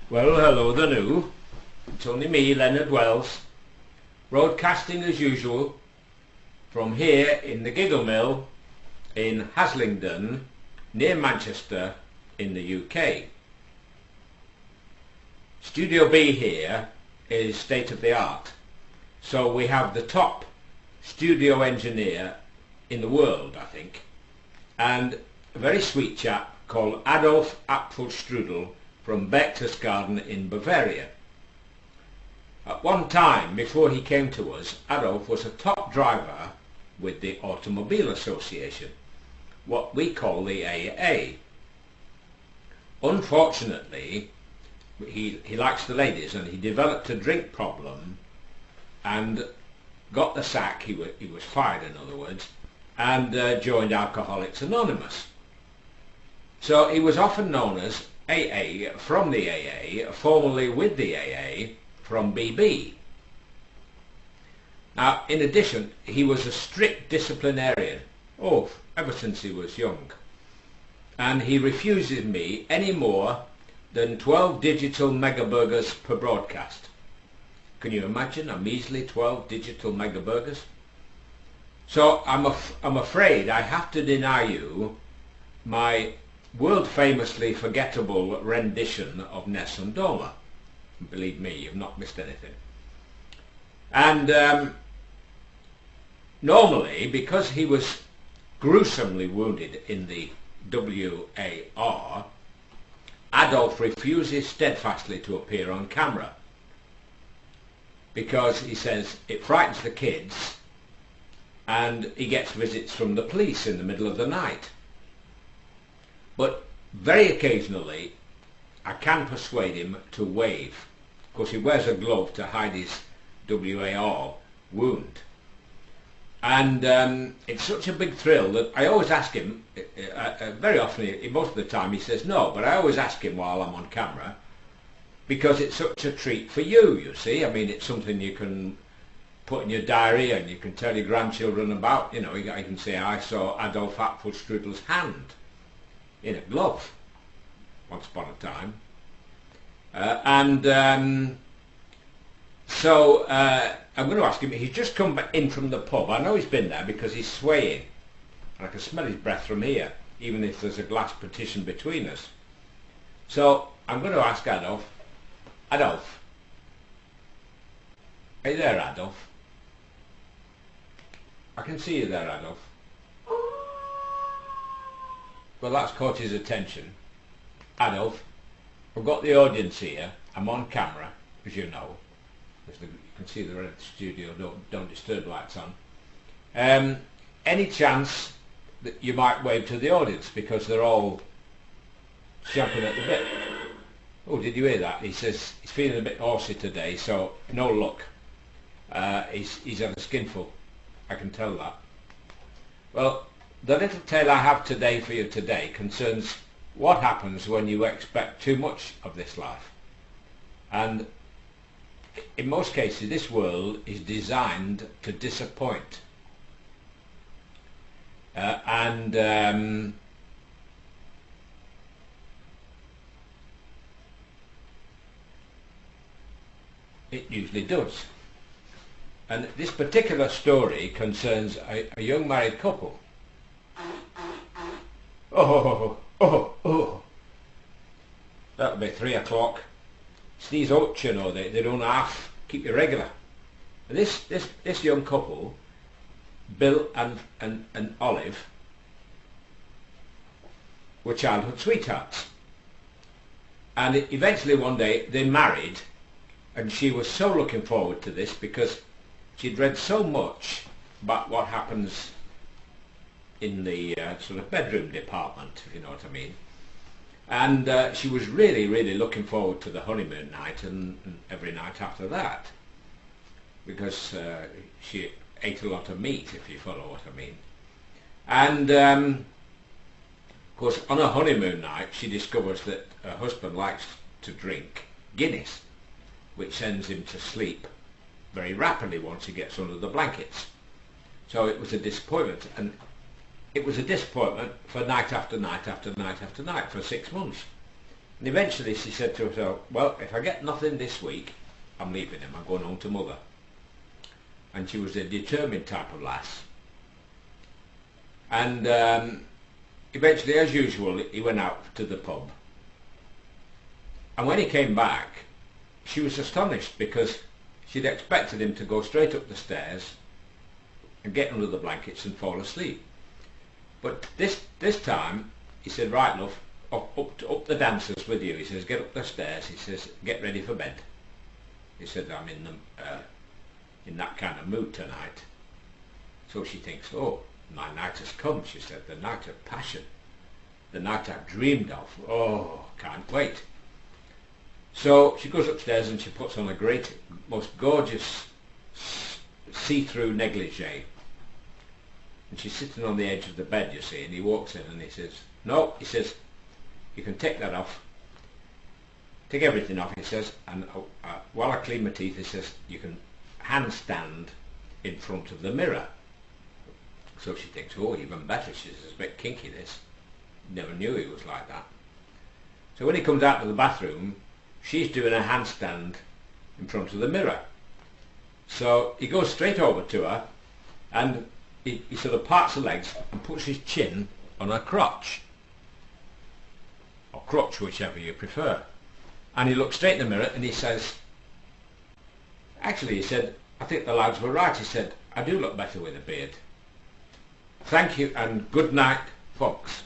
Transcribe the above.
Well, hello the new. It's only me, Leonard Wells, broadcasting as usual from here in the Giggle Mill in Haslingden, near Manchester in the UK. Studio B here is state of the art, so we have the top studio engineer in the world, I think, and a very sweet chap called Adolf Apfelstrudel from Berchtesgaden in Bavaria. At one time, before he came to us, Adolf was a top driver with the Automobile Association, what we call the AA. Unfortunately, he likes the ladies, and he developed a drink problem and got the sack. He was fired, in other words, and joined Alcoholics Anonymous. So he was often known as AA from the AA, formerly with the AA from BB. Now, in addition, he was a strict disciplinarian, ever since he was young, and he refuses me any more than 12 digital megaburgers per broadcast. Can you imagine a measly 12 digital megaburgers? So I'm afraid I have to deny you my world famously forgettable rendition of Nessun Dorma. Believe me, you've not missed anything. And normally, because he was gruesomely wounded in the WAR, Adolf refuses steadfastly to appear on camera because he says it frightens the kids, and he gets visits from the police in the middle of the night. But very occasionally I can persuade him to wave. Of course, he wears a glove to hide his WAR wound. And it's such a big thrill that I always ask him, very often, most of the time he says no, but I always ask him while I'm on camera, because it's such a treat for you, you see. I mean, it's something you can put in your diary and you can tell your grandchildren about. You know, I can say, I saw Adolf Apfelstrudel's hand in a glove once upon a time. So I'm going to ask him. He's just come back in from the pub. I know he's been there because he's swaying, and I can smell his breath from here, even if there's a glass partition between us. So I'm going to ask Adolf. Adolf, are you there, Adolf? I can see you there, Adolf. Well, that's caught his attention. Adolf, I've got the audience here. I'm on camera, as you know. You can see the red studio don't disturb lights on. Any chance that you might wave to the audience, because they're all champing at the bit? Oh, did you hear that? He says he's feeling a bit horsey today, so no luck. He's had a skinful. I can tell that. Well, the little tale I have today for you today concerns what happens when you expect too much of this life. And in most cases, this world is designed to disappoint. It usually does. And this particular story concerns a young married couple. That'll be 3 o'clock. It's these oats, you know, they don't half keep you regular. And this young couple, Bill and Olive, were childhood sweethearts. And eventually one day they married, and she was so looking forward to this because she'd read so much about what happens in the sort of bedroom department, if you know what I mean. And she was really, really looking forward to the honeymoon night and every night after that, because she ate a lot of meat, if you follow what I mean. And of course, on a honeymoon night, she discovers that her husband likes to drink Guinness, which sends him to sleep very rapidly once he gets under the blankets. So it was a disappointment, and it was a disappointment for night after night after night after night for 6 months. And eventually she said to herself, well, if I get nothing this week, I'm leaving him, I'm going home to mother. And she was a determined type of lass. And eventually, as usual, he went out to the pub. And when he came back, she was astonished because she'd expected him to go straight up the stairs and get under the blankets and fall asleep. But this time, he said, right, love, up the dancers with you. He says, get up the stairs. He says, get ready for bed. He said, I'm in that kind of mood tonight. So she thinks, oh, my night has come, she said, the night of passion, the night I've dreamed of. Oh, can't wait. So she goes upstairs and she puts on a great, most gorgeous see-through negligee. And she's sitting on the edge of the bed, you see, and he walks in and he says, no, he says, you can take that off. Take everything off, he says, and while I clean my teeth, he says, you can handstand in front of the mirror. So she thinks, oh, even better. She says, it's a bit kinky, this. Never knew he was like that. So when he comes out to the bathroom, she's doing a handstand in front of the mirror. So he goes straight over to her and he sort of parts her legs and puts his chin on her crotch. Or crotch, whichever you prefer. And he looks straight in the mirror and he says, actually, he said, I think the lads were right. He said, I do look better with a beard. Thank you and good night, folks.